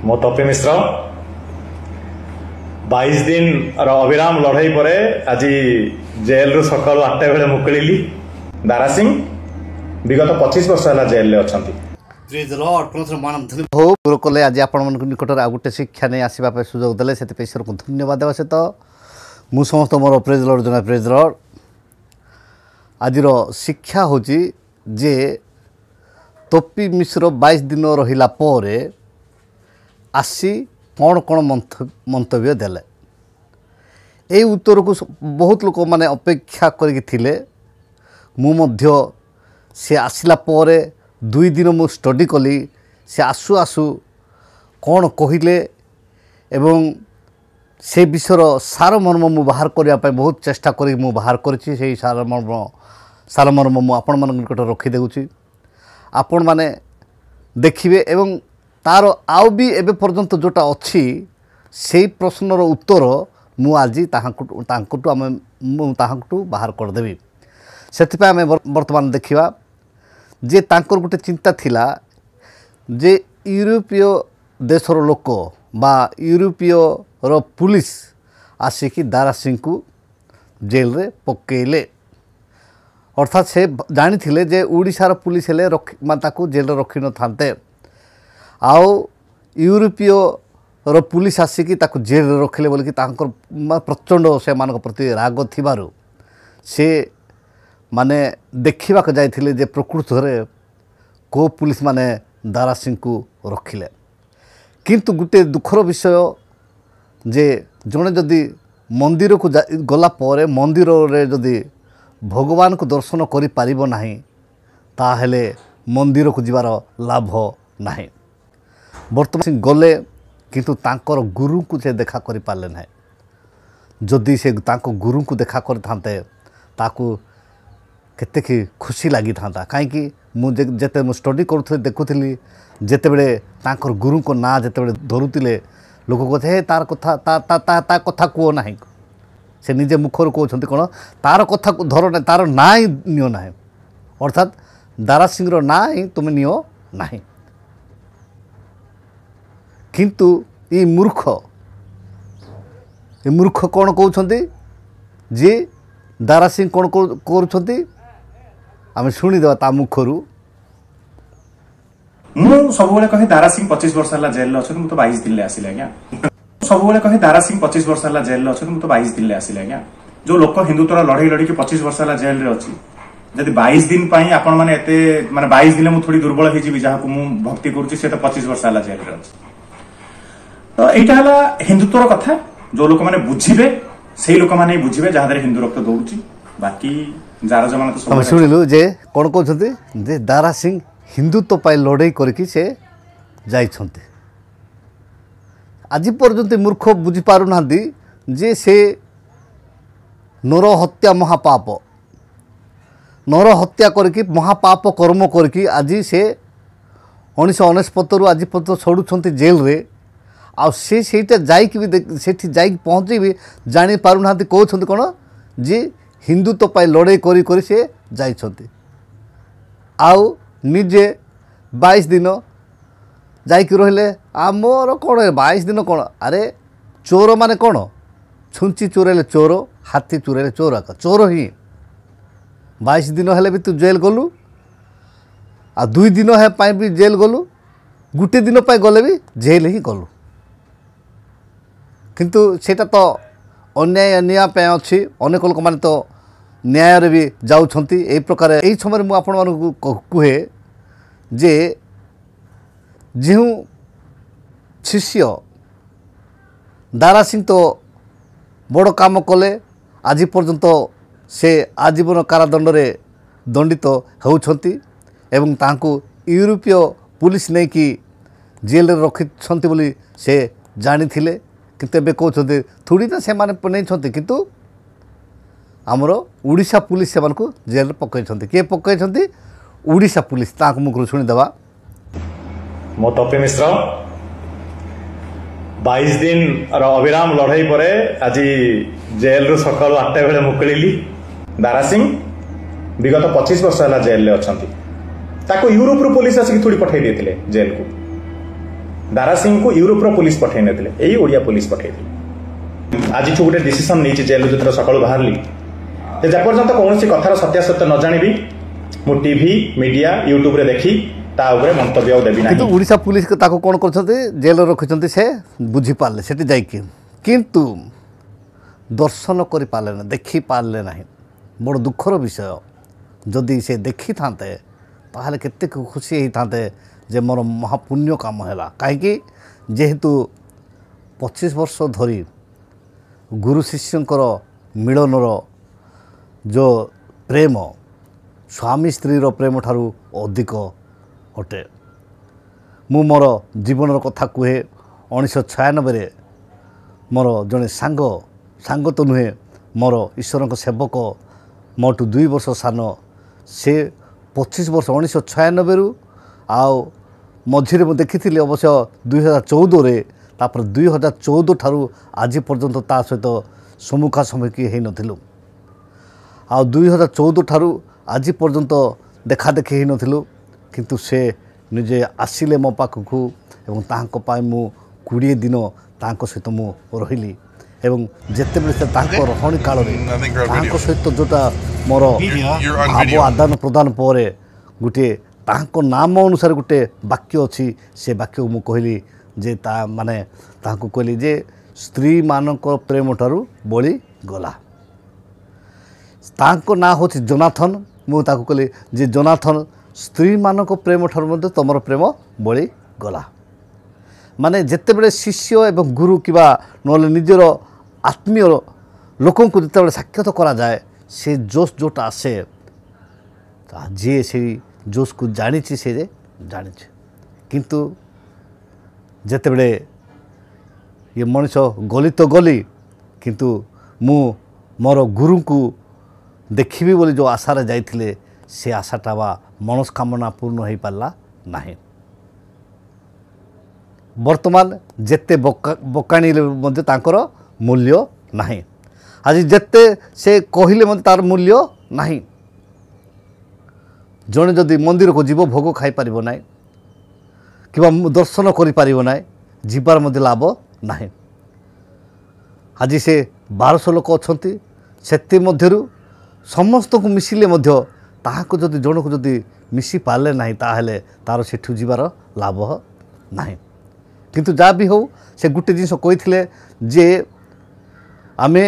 मो तपी मिश्र 22 दिन अविराम लड़ाई पर आज जेल रु सकाल 8टा बेले मुकली दारा सिंह विगत 25 वर्ष है जेल में अच्छा कले आज आपण निकट आ गोटे शिक्षा नहीं आसवाई सुजोग देले से ईश्वर को धन्यवाद देवा सहित मु समस्त मोर प्रेज लॉर्ड जन प्रेज लॉर्ड आज शिक्षा हूँ जे तपी मिश्र 22 दिन रहिला परे आसी कौन कौन मंतव्य देले ए उत्तर को बहुत लोक माने अपेक्षा करके मु मध्य से आसिला परे 2 दिन मु स्टडी कली से आसु आसु कौन कहले एवं से विषयर सारमर्म मु बाहर करने बहुत चेष्टा करी मु बाहर करी से सारमर्म मु आपण मान निकट रखी देउची आपण माने देखिबे एवं तार आउ भी एबे पर्यंत जोटा अच्छी से प्रश्नर उत्तर मु आज ताहांटू बाहर करदेवी से आम बर्तमान देखा जे तांकर गोटे चिंता थिला जे यूरोपीय देशर लोक बा यूरोपीय रो पुलिस आसिकी दारा सिंह को जेल रे पकेले अर्थात से जानी थिले जे ओडिशार पुलिस हेले ताकू जेल रे रखी न थांते आउ यूरोपीय रो पुलिस आसिकी ताकू जेल रे रखिले बोल कि तांकर प्रचंड से मानक प्रति राग थिबारु से माने देखा जाइथिले जे प्रकृत रे को पुलिस माने दारा सिंह को रखिले किंतु गोटे दुखर विषय जे जड़े जदि मंदिर को गला परे मंदिर रे जदि भगवान को दर्शन करि पारिबो नाही ताहेले मंदिर को जीवार लाभ नाही वर्तमान गले किंतु तांकर गुरु को से देखा करि पाले नाही जदि से तांको गुरु को देखा कर थांते ताकू केते की खुशी लगी था कहीं मुझे मु स्टडी करूँ देखुली जिते बड़े तांकर गुरु को ना जिते बड़े धरुले लोक कहते हे तार कथा ता कथा कह ना से निजे मुखर कहते कौन तार कथा धर ना तार ना ही नियो ना अर्थात दारा सिंह ना ही तुम नियो ना किंतु ये मूर्ख कौन कहते जे दारा सिंह कौन कर आम शुणीदेवा ता मुखर सबुबले कहे दारा सिंह 25 वर्ष है जेल अच्छे मुझे 22 दिन आसिले आज्ञा सबुबले कहे दारा सिंह 25 वर्ष है जेल अच्छे मुझे 22 दिन आसिले आज्ञा जो लोक हिंदुत्व लड़ई लड़की 25 वर्ष है जेल रे अच्छी जब 22 दिन आपण मैंने माने 22 दिन मुझे थोड़ी दुर्बल हो जहाँ को मुझे भक्ति करुच्ची से तो 25 वर्ष है जेल रे अच्छी तो यहाँ है हिंदुत्वर कथा जो लोक मैंने बुझे से लोक मैंने बुझे जहाँ हिंदू रक्त दौड़ बाकी जार जमान तो शुणिलु जे कौन कहते जे दारा सिंह हिंदुत्व पाई लड़ई करके से जाइछन्ते आज पर्यंत मूर्ख बुझी पारु ना जे से नर हत्या महापाप नर हत्या करके महापाप कर्म करके आज से 1999 आज पर्यंत छड़ुंट जेल रे आ सेटा जाइक भी सेठी जाइक पहुँचे भी जानी पारु ना कहते कौन जे हिंदुत्व पाई लड़ई करी से जाइछन्ते आउ निजे 22 दिन जाइकी रहिले आमर कौन 22 दिन कौन अरे चोर माने कौन छुंची चोरेले चोर हाथी चोरेले चोर चोर ही 22 दिन हेले भी तू जेल गलु आ 2 दिन है पाई भी जेल गलु गुटे दिन पाई गले भी जेल ही गलु किंतु सेटा तो अन्याय न्याय पे अच्छी अनेक लोक माने तो न्याय रे भी जाउछंती ए प्रकार एई समय मु आपण मानकु कहे जे जो शिष्य दारा सिंह तो बड़ काम कले आज पर्यंत से आजीवन कारादंड रे दंडित होउछंती एवं तांको यूरोपीय पुलिस नहीं कि जेल रे रखिछंती बोली से जानी थिले किंतु एबे कहते थोड़ी ना से माने नहीं किंतु आमर ओडिशा पुलिस से जेल पकई किए पकई ओडिशा पुलिस मुखर शुणीदेवा मो तपी मिश्र 22 दिन अविराम लड़ाई पर आज जेल रु सकाल 8टा बेले मुकली दारा सिंह विगत 25 वर्ष है जेल में अच्छा यूरोप पुलिस आसिक थोड़ी पठे देते जेल को दारासिंह को यूरोपर पुलिस पठे नथिले एई ओडिया पुलिस पठे आज गोटे डिसीजन नहीं जेल जो सकाळु बाहरली जेपर्यंत कौन कथार सत्यासत्य न जानिबी मु टीवी मीडिया यूट्यूब रे देखी ता उपरे मंतव्य देबी नाही। किंतु ओडिशा पुलिस को ताको कोन करछथि जेल रखिछथि से बुझी पारले सेठी जाइकी किंतु दर्शन करि पारले ना देखि पारले नाही बड़ दुखर विषय जदि से देखि थांते ताहले केते खुशी हेई थांते जे मोर महापुण्य काम हैला काहेकि जेहेतु 25 वर्ष धरी गुरु शिष्यंकर मिलनर जो प्रेम स्वामी स्त्रीर प्रेम ठारू अधिक अटे मु मोर जीवन कथा कहे 1996 मोर जड़े सांग तो नुहे मोर ईश्वर सेवक मोटू 2 वर्ष सान से 25 वर्ष 1996 रु आउ मझिरे देखी अवश्य 2014 तापर 2014 ठारू आज पर्यंत ता सहित सम्मुखा सम्मुखी हो नथिलु आ 2014 ठारू आज पर्यंत देखा देखी हो नथिलु किंतु से निजे आसिले मो पाखकु एवं तांको पाई मु 20 दिन तांको सहित मु रहिली एवं जेते बेले से तांको रहणी काल रे तांको सहित जोटा मोर भाव आदान प्रदान परे गुटे तांको नाम अनुसार गुटे वाक्य अछि से वाक्य मु कहली जे ता माने तांको कहली जे स्त्री मानक प्रेम ठारू बळी गला तांको ना होछि जोनाथन मु ताको कहली जे जोनाथन स्त्री मानक प्रेम ठारू मध्ये तमर प्रेम बळी गला माने जेते बेले शिष्य एवं गुरु किबा नले निजर आत्मीय लोकन को जेते बेले साक्षात करा जाए से जोश जोटा आसे जे से जोश को जानी से जानी किंतु जेते बेले ये मनुष्य गली तो गली किंतु मु मोर गुरु को देखिबी बोली जो आशारे जाइथिले से आशाटा बा मनस्कामना पूर्ण हो पारला नाही वर्तमान जेते बकाणी मध्य तांकर मूल्य नाही आज जेते से कहिले मध्य तार मूल्य नाही जने जदि मंदिर को जीव भोग खाई पारिबो नाही किबा दर्शन करि पारिबो नाही जीवार मध्य लाभ नाही आज से 1200 लोक अछंती सेति मध्यरु समस्त को मिसिले मध्य ताहाको जदि जन को जदि मिसी पारले नाही ताहले तार सेठु जीवार लाभ नाही किंतु जा भी हो से गुटे जिनस कही जे आमे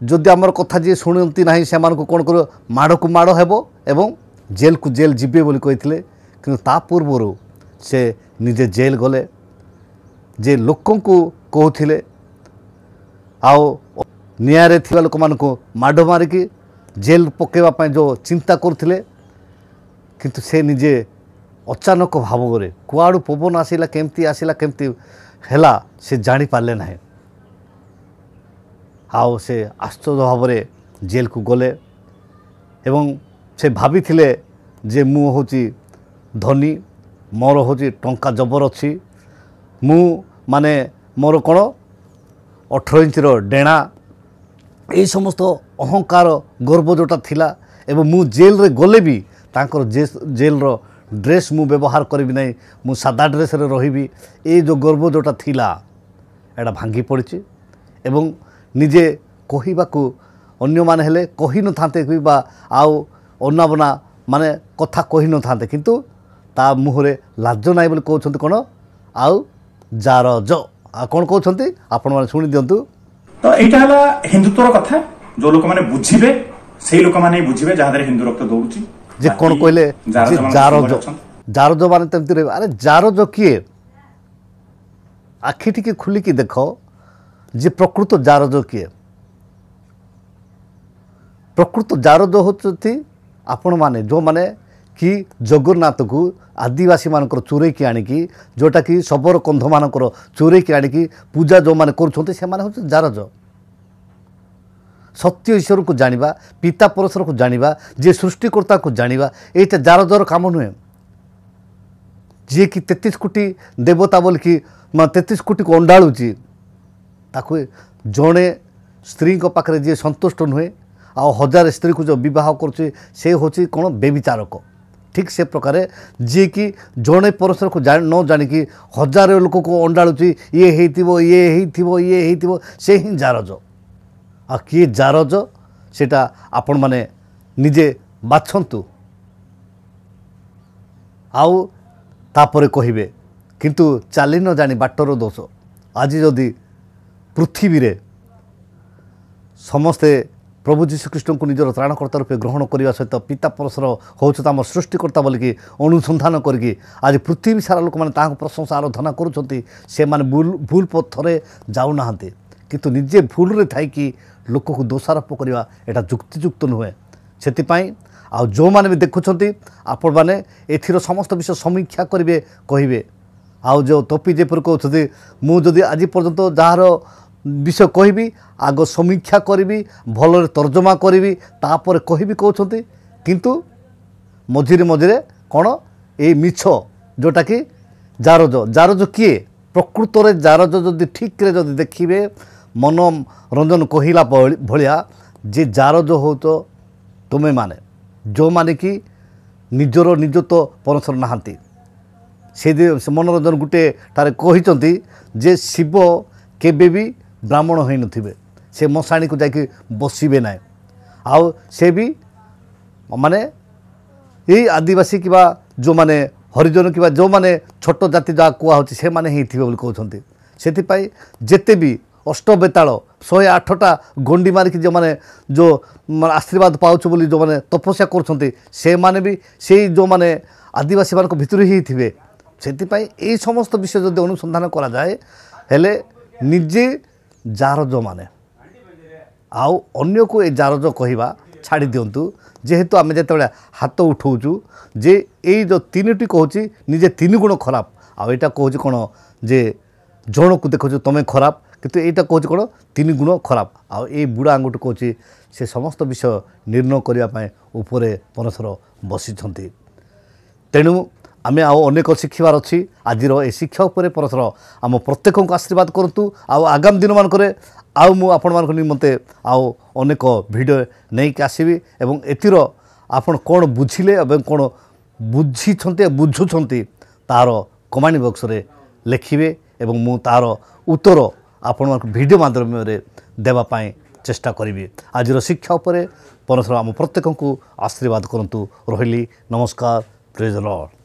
जदि आमर कथा जी शुणती ना से कौन कर माड़ को माड़ हेबो एवं जेल को जेल जीवे बोली कही कि ता पूर्वर से निजे जेल गले जे लोक को कहते आओ निआरे थिबा लोक मान को माड़ मारिकी जेल पकेवा जो चिंता करथिले किंतु से निजे अचानक भाव में कुआड़ू पवन आसला केमती हैला से जानी पारले ना आओ से आश्चर्य भाव में जेल को गले एवं से भाभी थिले जे मु होची धनी मोर होची टंका जबर अच्छी मु माने मोर कौन 18 इंच डेणा ये समस्त अहंकार गर्व जोटा थिला एवं मु जेल रे गले भी तांकर जेल रो ड्रेस मु व्यवहार करी नहीं मु सादा ड्रेस रे रही ये जो गर्व जोटा थिला एटा भांगी पड़ी एवं निजे कहवाकू अन्य माने हेले कही न थांते बा आउ अनाबना माने कथा कही न थांते किंतु ता मुहरे लाज नाई बोली कहउछंती कोन आउ जार ज आ कोन कहउछंती आपण माने सुनि दियंतु तो एटा हला हिंदुत्वर कथा जो लोक माने बुझिबे सेही लोक माने बुझिबे जहादरे हिंदू रक्त दौड़ची जे कोन कहले जार जो माने तमती रे अरे जार जो किए आखि टिके खुली की देखो जे प्रकृत जार जो किए प्रकृत जार जो होती आपण माने जो माने कि जगन्नाथ को आदिवासी मानकर चोरे की आनिकी जोटा कि शबर कंध मानकर चोरे की आनिकी पूजा जो माने करूछंते से माने होते जार जो सत्य ईश्वर को जानिबा पिता परमेश्वर को जानिबा जे सृष्टिकर्ता को जानिबा एटा जार जर काम नुहे जे कि 33 कोटी देवता बोल कि 33 कोटी को अंडाळुची ताको जड़े स्त्री पाखे जी संतुष्ट नुहे आ हजार स्त्री को जो बह कर से हूँ कौन बेविचारक ठीक से प्रकार जी कि जड़े परस्पर को न जानिकी हजार लोक को अंडाड़ुची ये हो से ही जारज आ किए जारज सेटा आपण माने निजे बाछंतु आउ तापरे कहिबे किंतु चाली न जानी बाटर दोष आज जदि पृथ्वी रे समस्ते प्रभु जीशुख्रीष्ट को निजर त्राणकर्ता रूपे ग्रहण करने सहित पिता परमेश्वर होउछत आम सृष्टिकर्ता बोलिकी अनुसंधान करके आज पृथ्वी सारा लोक मैंने प्रशंसा आराधना करुँच से भूल पथरे जाऊना किंतु निजे भूल रे थाइकी लोक को दोषारोप करवा एटा जुक्तियुक्त नुहे से आ जो मैंने भी देखुंट आपण मैंने एथिर समस्त विषय समीक्षा करेंगे कहे आउ जो टोपी जेपर कहते मुझे आज पर्यंत जार विषय कहबी आग समीक्षा करी भल तर्जमा करी तापर कहबी कहते किंतु मझिरे मझिरे कौन ये मिछ जोटा कि जारज जारज किए प्रकृत में जारज जदि ठीक रे जदि देखिए मनोरंजन कहला भलिया जे जारज हो तो तुम्हें माने जो माने कि निजर निज तो परमेश्वर नहांती से मनोरंजन गुटे तारे कहिचंती जे शिव केबे भी ब्राह्मण होई नथिबे से मशाणी को जाके बसिबे ना आउ से भी माने यही आदिवासी किबा जो माने हरिजन किबा जो माने छोट जाति जा कुआ होची से माने ही थिबे बोली कहउछंती सेति पई जेते भी अष्टबेताल 108टा गोंडी मारिक जो माने जो आशीर्वाद पाउछ बोली जो माने तपस्या करुछंती से माने भी से जो माने आदिवासी मान भितर ही थिबे सेति पई एई समस्त विषय जदि अनुसंधान करा जाए हेले निजे जारज माने आउ अन्य को ए जारज कहवा छाड़ी दिंतु जेहेतु आम जो हाथ उठाऊँ जे यही जो तीन कहूँ निजे 3 गुण खराब आईटा कहूँ कौन जे जन को देखो तुम्हें खराब किंतु एटा कहूँ कौन 3 गुण खराब आउ ए बुढ़ा आंगुठ कहूँ से समस्त विषय निर्णय करने उपरे परमेश्वर बसी तेणु आम अनेक शिखार अच्छी आज ए शिक्षा उपर परमेश्वर आम प्रत्येक को आशीर्वाद करूँ आगामी दिन मानक आपण मान निमंते आउ अनेक भिडियो नहीं आसबि एवं एतिर आपण कौन बुझिले एवं कौन बुझी बुझुंट तार कमेंट बॉक्स रे लिखिए एवं मु तार उत्तर आपण भिडियो माध्यम देवाई चेष्टा करी आज शिक्षा उपर परमेश्वर आम प्रत्येक को आशीर्वाद करंतु रहिली नमस्कार प्रेज द लॉर्ड।